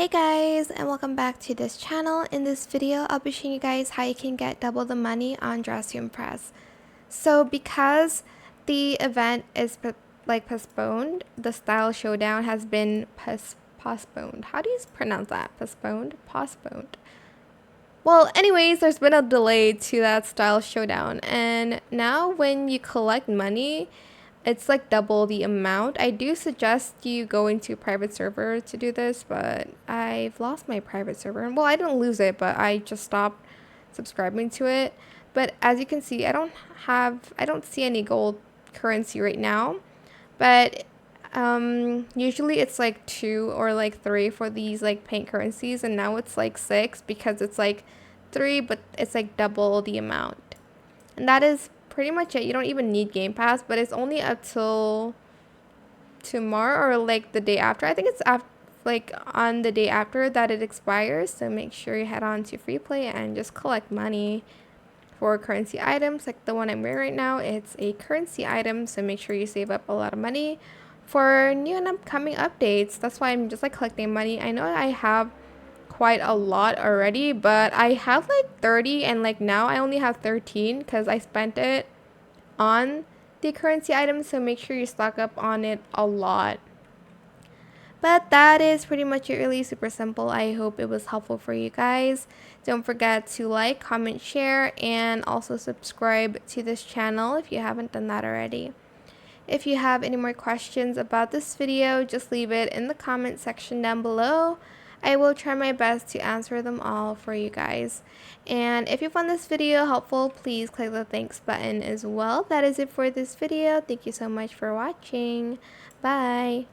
Hey guys, and welcome back to this channel. In this video, I'll be showing you guys how you can get double the money on Dress to Impress. So because the event is postponed, the style showdown has been postponed. How do you pronounce that? Postponed? Postponed. Well, anyways, there's been a delay to that style showdown, and now when you collect money, it's like double the amount. I do suggest you go into a private server to do this, but I've lost my private server. Well, I didn't lose it, but I just stopped subscribing to it. But as you can see, I don't see any gold currency right now. But usually it's like 2 or like 3 for these like paint currencies, and now it's like 6 because it's like 3, but it's like double the amount. And that is pretty much it. You don't even need Game Pass, but it's only up till tomorrow or like the day after. I think it's like on the day after that it expires. So make sure you head on to Free Play and just collect money for currency items. Like the one I'm wearing right now, it's a currency item. So make sure you save up a lot of money for new and upcoming updates. That's why I'm just like collecting money. I know I have quite a lot already, but I have like 30, and like now I only have 13 because I spent it on the currency items. So make sure you stock up on it a lot. But that is pretty much it. Really super simple. I hope it was helpful for you guys. Don't forget to like, comment, share, and also subscribe to this channel if you haven't done that already. If you have any more questions about this video, just leave it in the comment section down below. I will try my best to answer them all for you guys. And if you found this video helpful, please click the thanks button as well. That is it for this video. Thank you so much for watching. Bye.